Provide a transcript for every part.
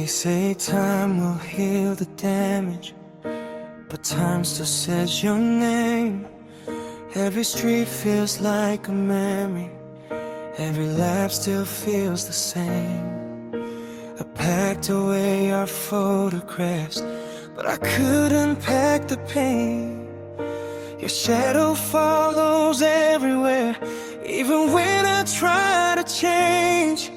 say time will heal the damage, but time still says your name. Every street feels like a memory, every laugh still feels the same. I packed away our photographs, but I couldn't pack the pain. Your shadow follows everywhere, even when I try to change.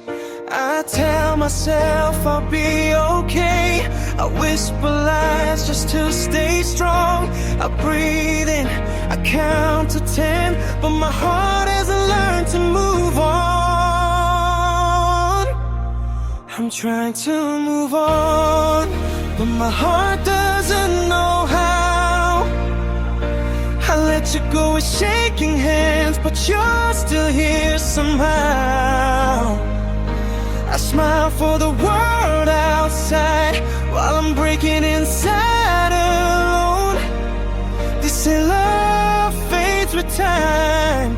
I tell myself I'll be okay, I whisper lies just to stay strong. I breathe in, I count to 10, but my heart hasn't learned to move on. I'm trying to move on, but my heart doesn't know how. I let you go with shaking hands, but you're still here somehow. I smile for the world outside while I'm breaking inside alone. They say love fades with time,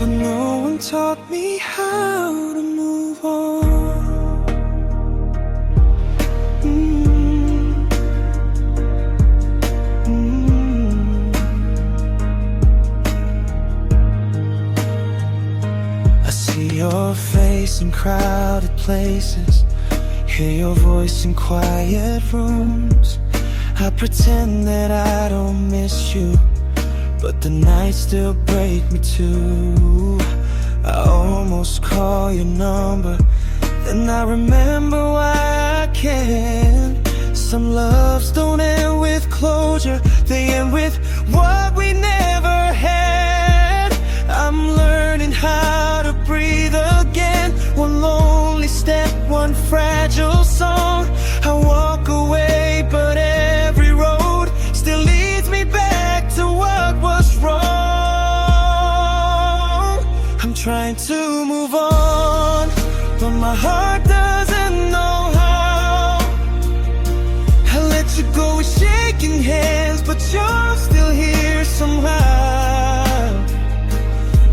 but no one taught me how to move on. I see your face in crowded places, hear your voice in quiet rooms. I pretend that I don't miss you, but the nights still break me too. I almost call your number, then I remember why I can't. Some loves don't end with closure, they end with what we never had. I'm learning how to breathe again, one lonely step, one fragile song. I walk away, but every road still leads me back to what was wrong. I'm trying to move on, but my heart doesn't know how. I let you go with shaking hands, but you're still here somehow.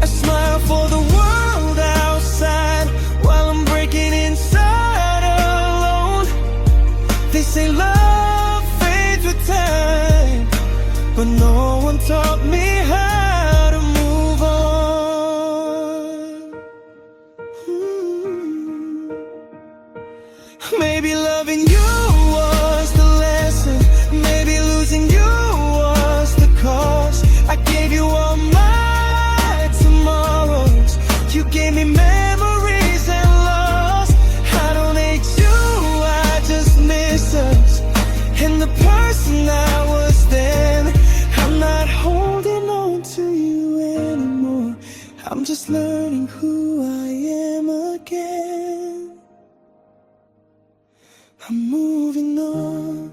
I smile for the world outside while I'm breaking inside alone. They say love fades with time, but no one taught me how to move on. Maybe loving you was the lesson, maybe losing you was the cause. I gave you all my tomorrows, you gave me memories and loss. I don't hate you, I just miss us, and the person I was then. I'm not holding on to you anymore, I'm just learning who I am again. I'm moving on,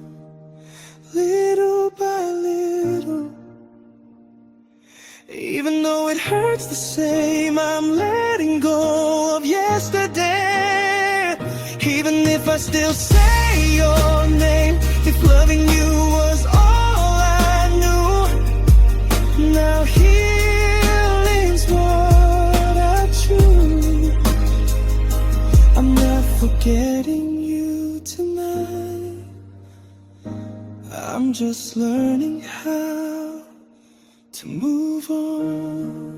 little by little. Even though it hurts the same, I'm letting go of yesterday. Even if I still say your name, if loving you was all I knew, now healing's what I choose. I'm not forgetting you tonight, I'm just learning how to move on.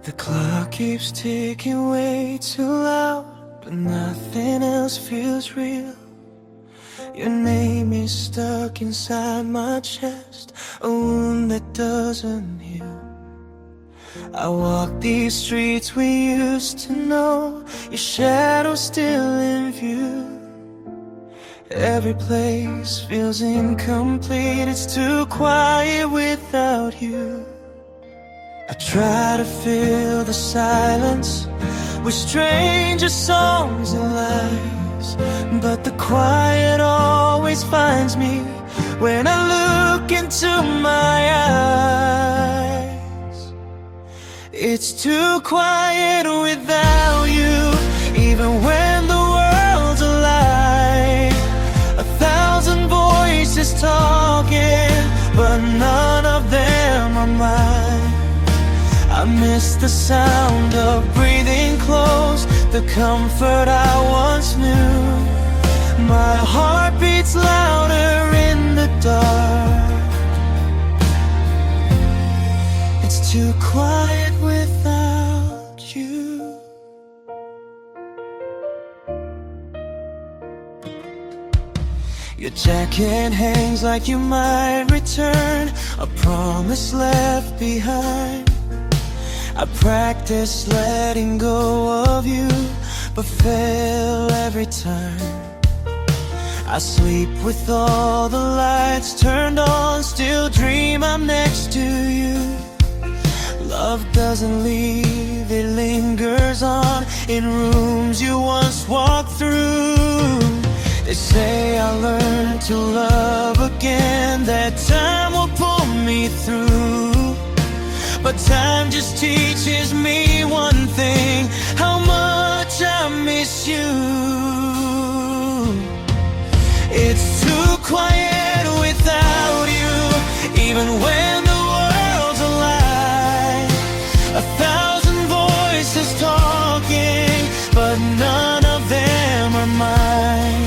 The clock keeps ticking way too loud, but nothing else feels real. Your name is stuck inside my chest, a wound that doesn't heal. I walk these streets we used to know, your shadow's still in view. Every place feels incomplete, it's too quiet without you. I try to fill the silence, with stranger songs and lies. But the quiet always finds me when I look into my eyes. It's too quiet without you, even when the world's alive. 1,000 voices talking, but none of them are mine. I miss the sound of breathing close, the comfort I once knew. My heart beats louder in the dark. It's too quiet without you. Your jacket hangs like you might return, a promise left behind. I practice letting go of you, but fail every time. I sleep with all the lights turned on, still dream I'm next to you. Love doesn't leave, it lingers on in rooms you once walked through. They say I'll learn to love again, that time will pull me through. But time just teaches me one thing, how much I miss you. It's too quiet without you, even when the world's alive. 1,000 voices talking, but none of them are mine.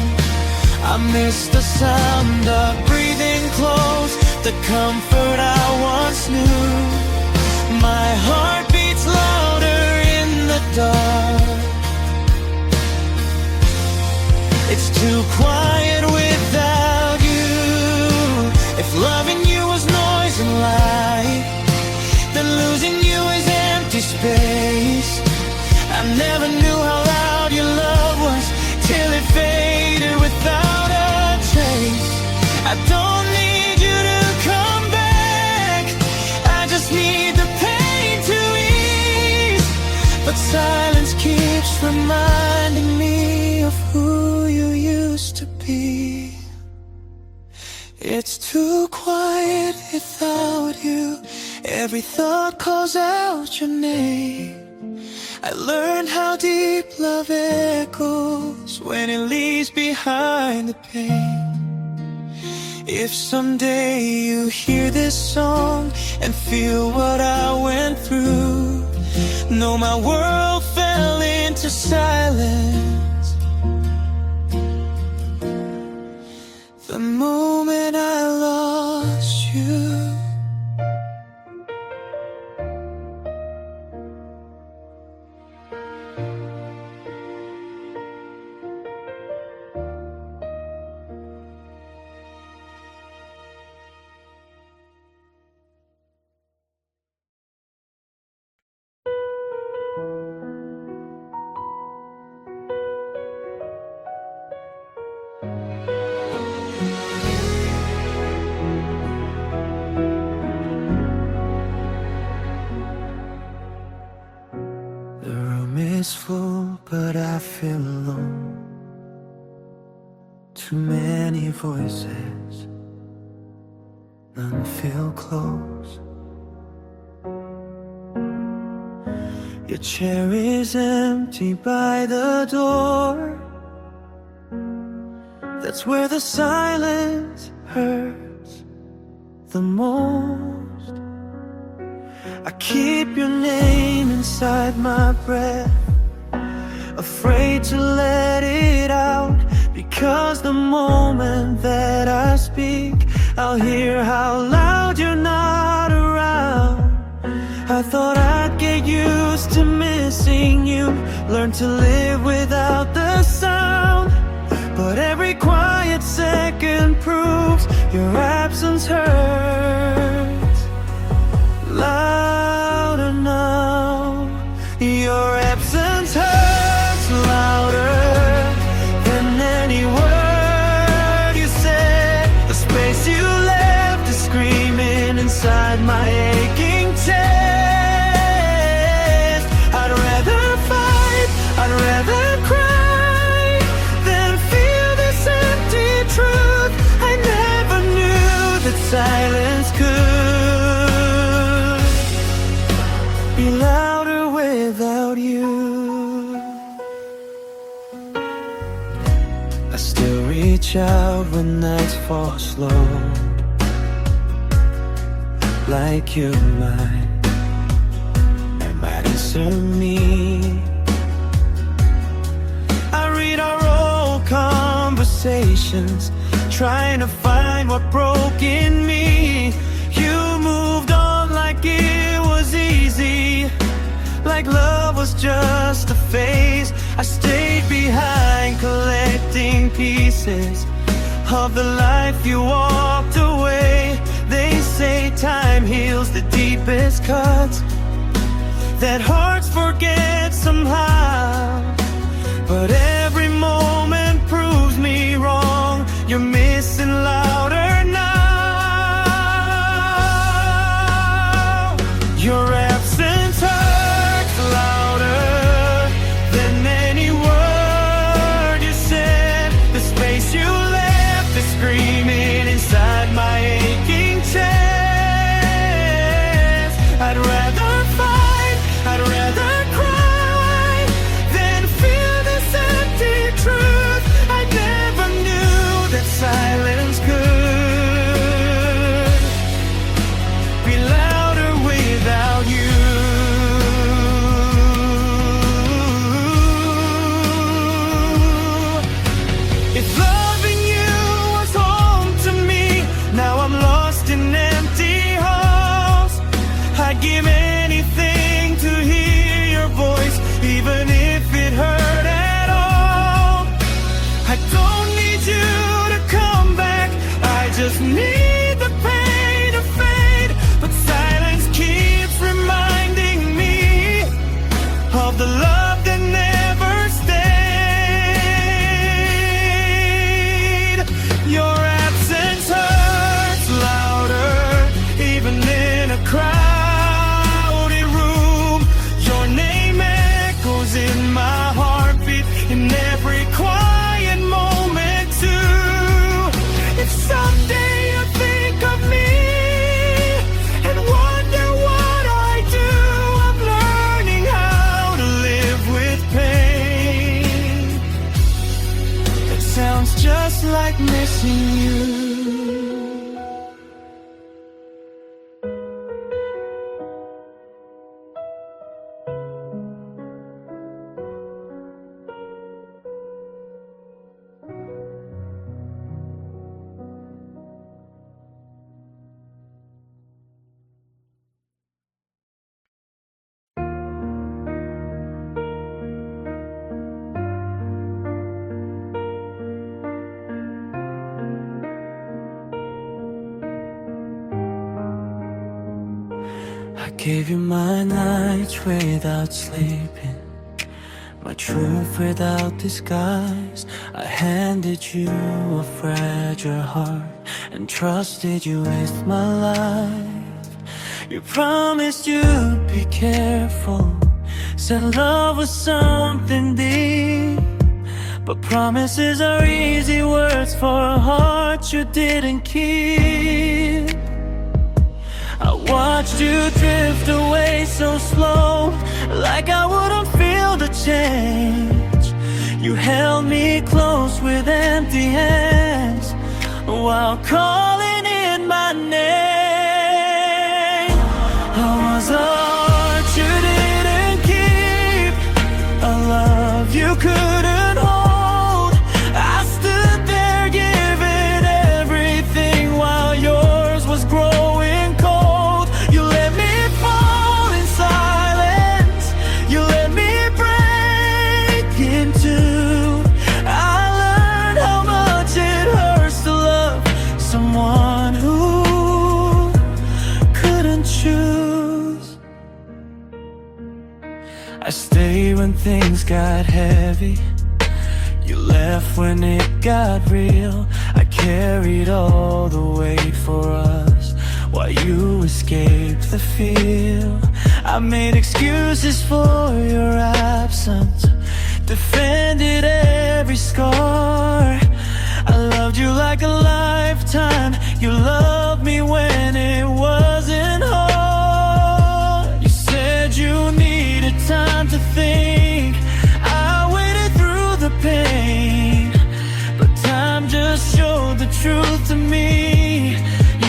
I miss the sound of breathing close, the comfort I once knew. My heart beats louder in the dark. It's too quiet without you. If loving you was noise and light, then losing you is empty space. I never knew how loud your love was till it faded without a trace. I don't need you to come back, I just need the pain to ease. But silence keeps reminding me of who you used to be. It's too quiet without you, every thought calls out your name. I learned how deep love echoes when it leaves behind the pain. If someday you hear this song and feel what I went through, know my world fell into silence the moment I lost you. Is full, but I feel alone. Too many voices, none feel close. Your chair is empty by the door. That's where the silence hurts the most. I keep your name inside my breath, afraid to let it out, because the moment that I speak, I'll hear how loud you're not around. I thought I'd get used to missing you, learn to live without the sound. But every quiet second proves your absence hurts louder now. Your absence hurts louder than any word you said. The space you left is screaming inside my aching chest. I'd rather fight I still reach out when nights fall slow, like you might answer me. I read our old conversations, trying to find what broke in me. You moved on like it was easy, like love was just a phase. I stayed behind collecting pieces of the life you walked away. They say time heals the deepest cuts, that hearts forget somehow. But every moment proves me wrong. You're missing louder now. Your absence hurts louder than any word you said. The space you left is screaming inside my aching chest. I'd rather fight, I'd rather cry than feel this empty truth. I never knew that silence could be louder without you. If loving you was home to me, now I'm lost in empty halls. I'd give anything to hear your voice, even if it hurt at all. I don't need you to come back, I just need the pain to fade. But silence keeps reminding me of the love that never stayed. Your absence hurts louder, even in a crowded room. Your name echoes in my heartbeat, in every quiet moment too. If someday you think of me and wonder what I do, I'm learning how to live with pain. It sounds just like missing you. I gave you my nights without sleeping, my truth without disguise. I handed you a fragile heart and trusted you with my life. You promised you'd be careful, said love was something deep. But promises are easy words for a heart you didn't keep. I watched you drift away so slow, like I wouldn't feel the change. You held me close with empty hands while calling in my name. I was a heart you didn't keep, a love you couldn't hold. I stood there giving everything while yours was growing cold. You let me fall in silence, you let me break in two. I learned how much it hurts to love someone who couldn't choose. I stayed when things got heavy, you left when it got real. I carried all the weight for us while you escaped the feel. I made excuses for your absence, defended every scar. I loved you like a lifetime, you loved me when it wasn't hard. You said you needed time to think, I waited through the pain, but truth to me,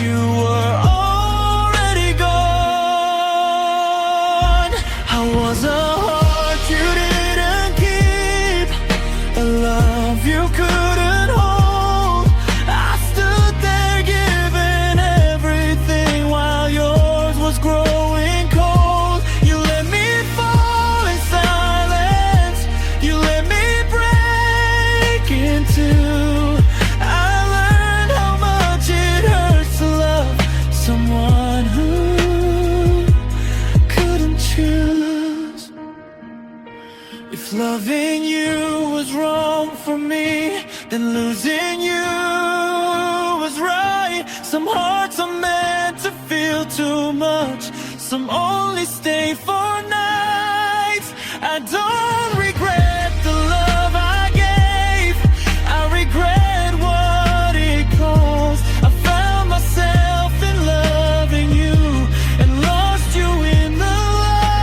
you were already gone. I was a heart you didn't keep, a love you couldn't hold. I stood there giving everything while yours was growing cold. You let me fall in silence, you let me break in two. I learned how much it hurts to love someone who couldn't choose. If loving you was wrong for me, then losing you was right. Some hearts are meant to feel too much, some only stay for nights. I don't regret the love I gave, I regret what it cost. I found myself in loving you and lost you in the loss.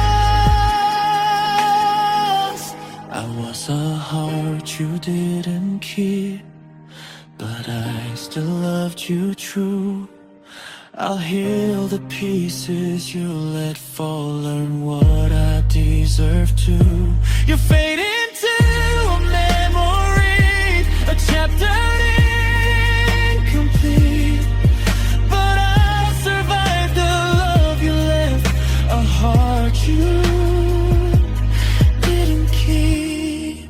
I was a heart you didn't keep, but I still loved you true. I'll heal the pieces you let fall, learn what I deserve to. You fade into a memory, a chapter incomplete, but I'll survive the love you left, a heart you didn't keep.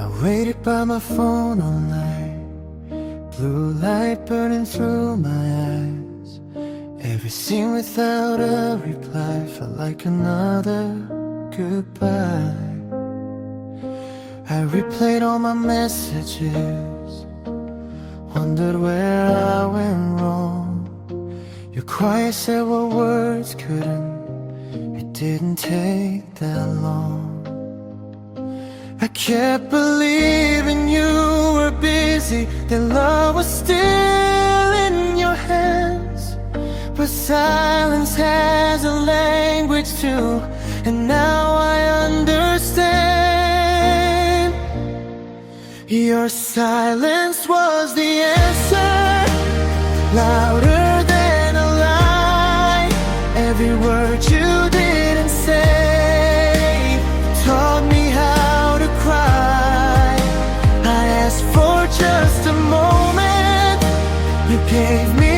I waited by my phone all night, blue light burning through my eyes. Every scene without a reply felt like another goodbye. I replayed all my messages, wondered where I went wrong. Your quiet said what words couldn't, it didn't take that long. I kept believing you were busy, that love was still in your hands. But silence has a language too, and now I understand. Your silence was the answer, louder than a lie. Every word you didn't say taught me how to cry. I asked for just a moment, you gave me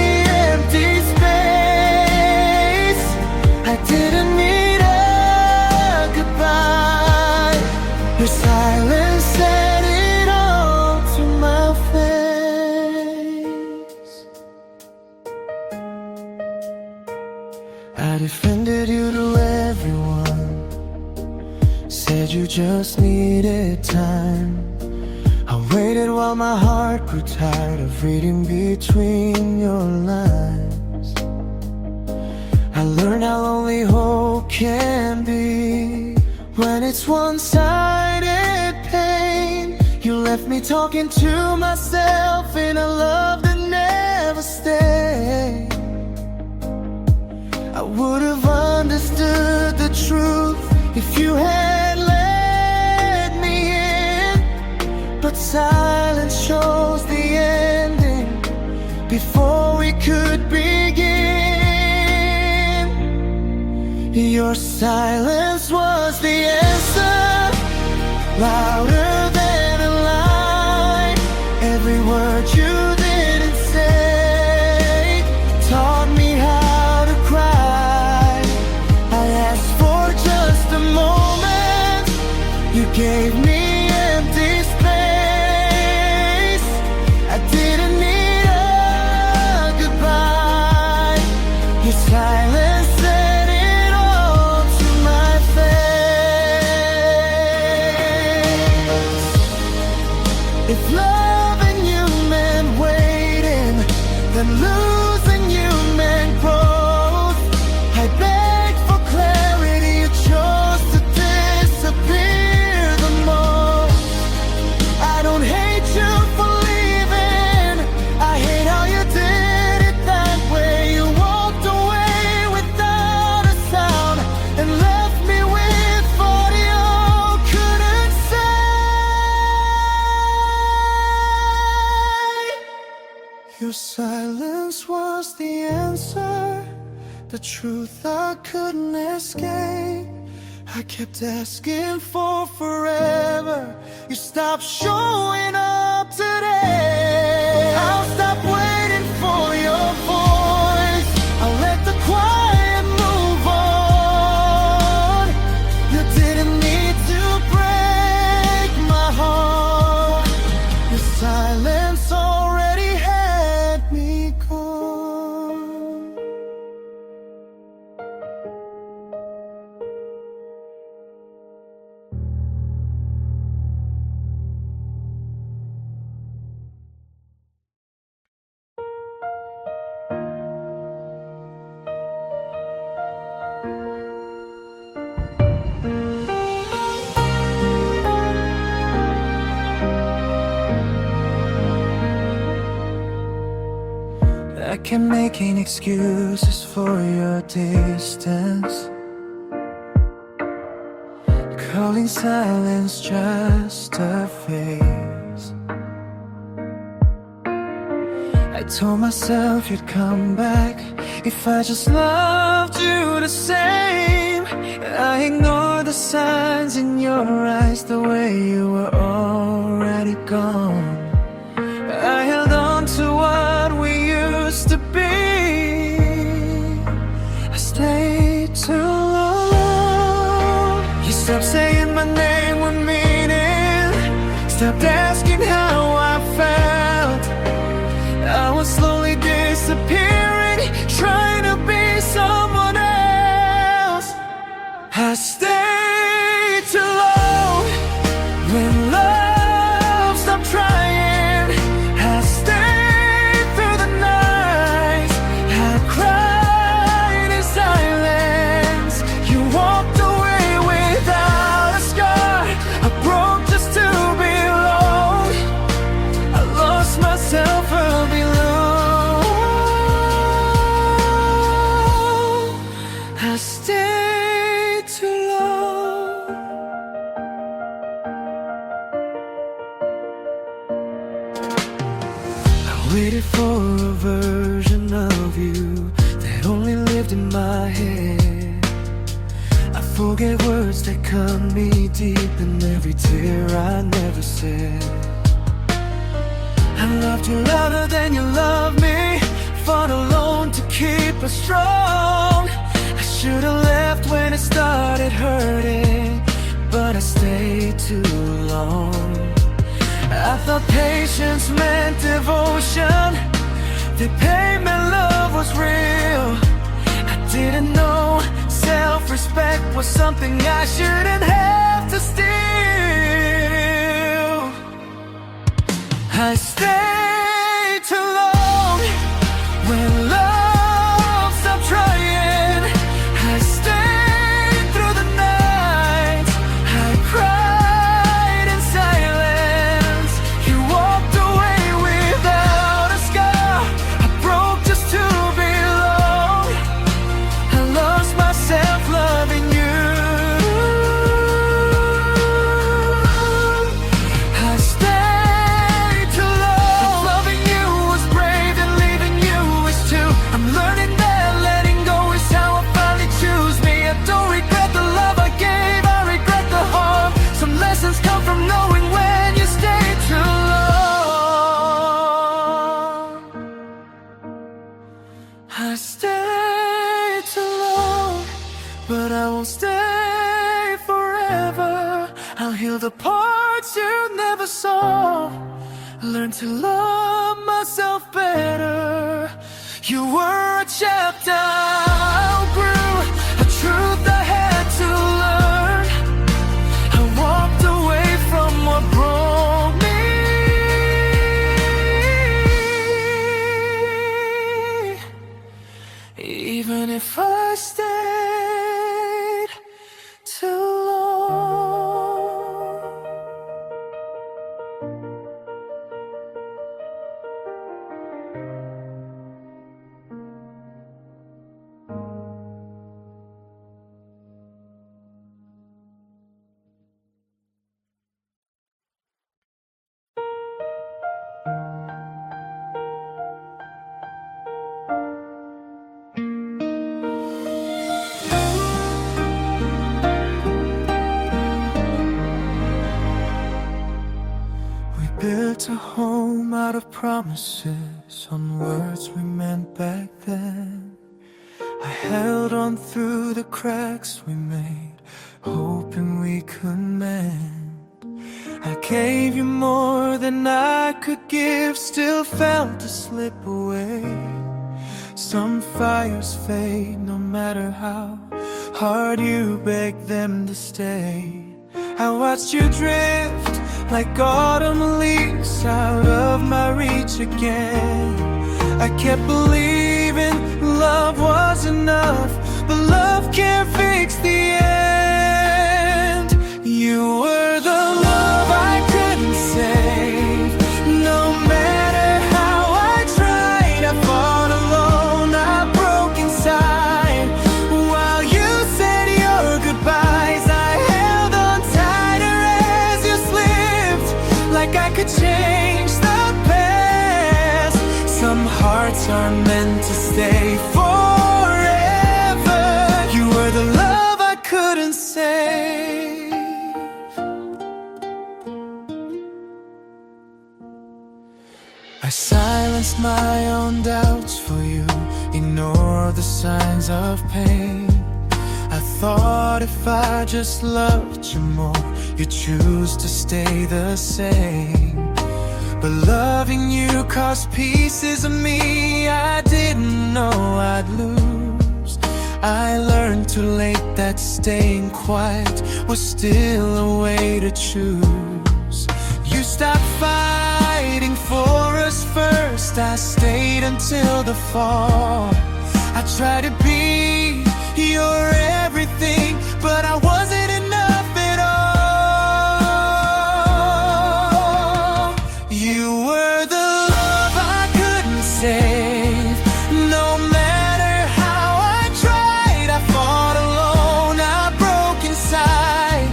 empty space. I didn't need a goodbye. Your silence said it all to my face. I defended you to everyone, said you just needed time. I waited while my heart grew tired of reading between your lines. I learned how lonely hope can be when it's one-sided pain. You left me talking to myself in a love that never stayed. I would have understood the truth if you had let me in, but silence shows the ending before we could begin. Your silence was the answer, louder than a lie. Every word you didn't say taught me how to cry. I asked for just a moment, you gave me empty space. I didn't need a goodbye. Your silence said it all to my face. If loving you meant waiting, then losing you meant growth. I begged for clarity, you chose to disappear the most. I don't hate you for leaving, I hate how you did it that way. You walked away without a sound and left me with what you couldn't say. Your silence was the answer, the truth I couldn't escape. I kept asking for forever, you stopped showing up today. I'll stop waiting for your voice, I'll let the quiet move on. You didn't need to break my heart, your silence already had me gone. I kept making excuses for your distance, calling silence just a phase. I told myself you'd come back if I just loved you the same. I ignored the signs in your eyes, the way you were already gone. I held on to what we used to be, I stayed too long. You stopped saying my name with meaning, stopped asking how I felt. I was slowly disappearing, trying to be someone else. I stayed too long when love stopped trying. I stayed through the nights, I cried in silence. You walked away without a scar, I broke just to belong. I lost myself far below. I stayed too long. I waited for a version of you that only lived in my head. I forget words that cut me deep in every tear I never said. I loved you louder than you loved me, fought alone to keep us strong. I should've left when it started hurting, but I stayed too long. I thought patience meant devotion, that pain meant love was real. I didn't know self-respect was something I shouldn't have to steal. I stayed too long when love stopped trying. I stayed through the nights, I cried in silence. You walked away without a scar, I broke just to belong. I lost myself loving you. I stayed too long. If loving you was brave, then leaving you is too. I'm learning that letting go is how I finally choose me. I don't regret the love I gave, I regret the harm. Some lessons come from knowing when you stay too long. I stayed too long, but I won't stay forever. I'll heal the parts you never saw, learn to love myself better. You were a chapter I outgrew, a truth I had to learn. I walked away from what broke me. built a home out of promises on words we meant back then. I held on through the cracks we made, hoping we could mend. I gave you more than I could give, still felt to slip away. Some fires fade no matter how hard you beg them to stay. I watched you drift like autumn leaves out of my reach again. I kept believing love was enough, but love can't fix the end. You were the love I couldn't save. No matter how I tried, I fought alone, I broke inside. While you said your goodbyes, I held on tighter as you slipped, like I could change the past. Some hearts are meant to stay forever. You were the love I couldn't save. I silenced my own doubts for you, ignored the signs of pain. I thought if I just loved you more, you'd choose to stay the same. But loving you cost pieces of me I didn't know I'd lose. I learned too late that staying quiet was still a way to choose. You stopped fighting for us first, I stayed until the fall. I tried to be your everything, but I wasn't enough at all. You were the love I couldn't save. No matter how I tried, I fought alone, I broke inside.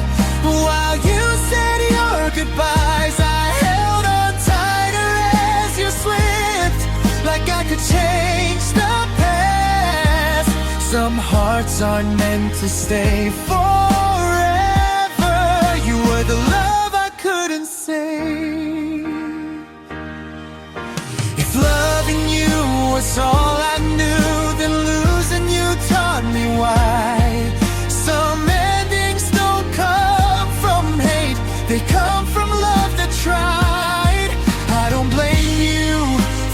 While you said your goodbyes, I held on tighter as you slipped, like I could change the past. Some hearts aren't meant to stay forever. You were the love I couldn't save. If loving you was all I knew, then losing you taught me why. Some endings don't come from hate, they come from love that tried. I don't blame you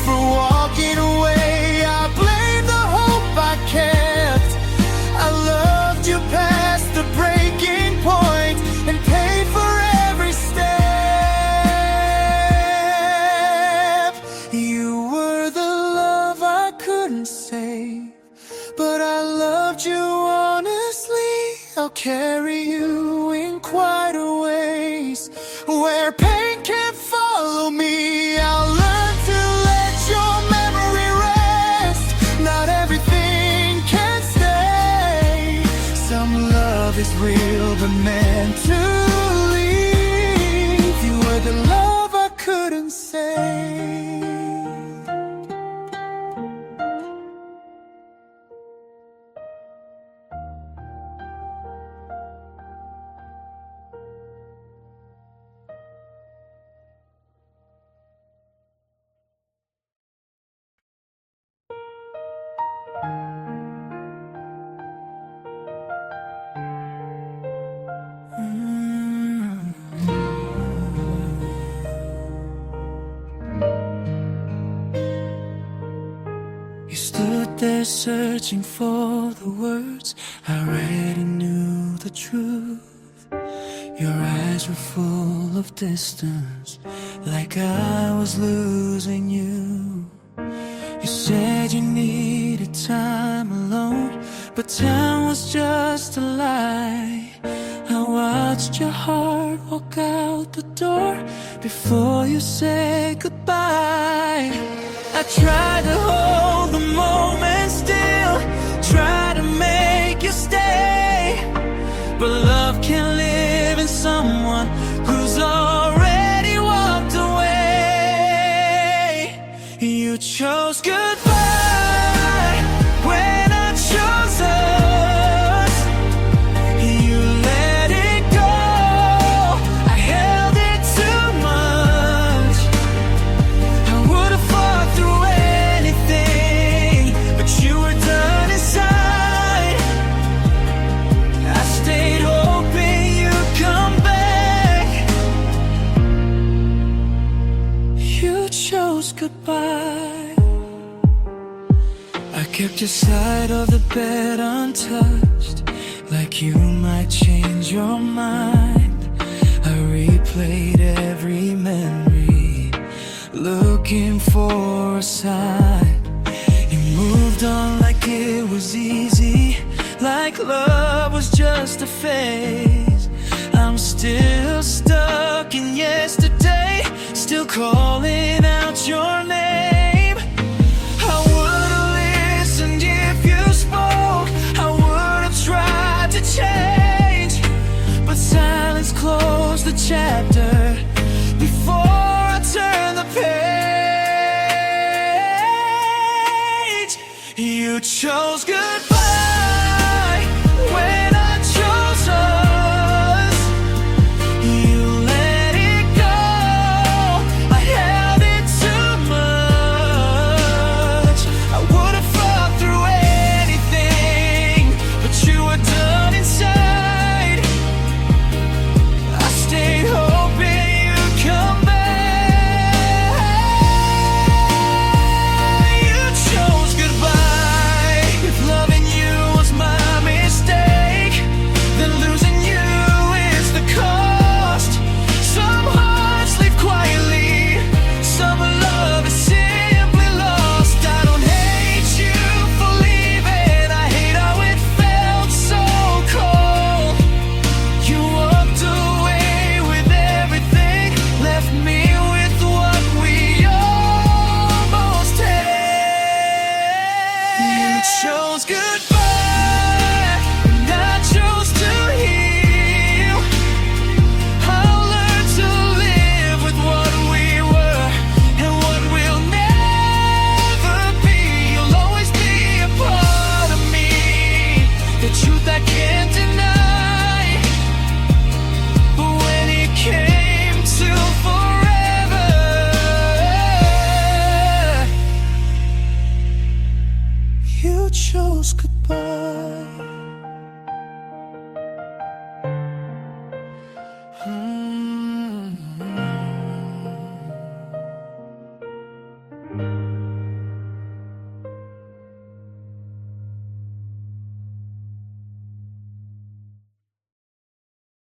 for walking away, I blame the hope I kept. I loved you past the breaking point and paid for every step. You were the love I couldn't save, but I loved you honestly. I'll carry you in quieter ways, where pain can't follow me. I'll learn to let your memory rest. Not everything can stay. Some love is real but meant to leave. You were the love I couldn't save. You stood there searching for the words, I already knew the truth. Your eyes were full of distance, like I was losing you. You said you needed time alone, but time was just a lie. I watched your heart walk out the door before you said goodbye. I tried to hold the moment still, try to make you stay, but love can't live in someone who's already walked away. You chose goodbye when I chose us. You let it go, I held it too much. Tucked your side of the bed untouched, like you might change your mind. I replayed every memory, looking for a sign. You moved on like it was easy, like love was just a phase. I'm still stuck in yesterday, still calling out your name. I would've listened if you spoke, I would've tried to change, but silence closed the chapter before I turn the page. You chose goodbye when I chose us. You let it go, I held it too much. I would've fought through anything, but you were done inside. I stayed hoping you'd come back. You chose goodbye. If loving you was my mistake, then losing you is the cost. Some hearts leave quietly, some love is simply lost. I don't hate you for leaving, I hate how it felt so cold. You walked away with everything, left me with what we almost had. You chose goodbye, and I chose to heal. I'll learn to live with what we were and what we'll never be. You'll always be a part of me, the truth I can't deny. But when it came to forever, you chose goodbye.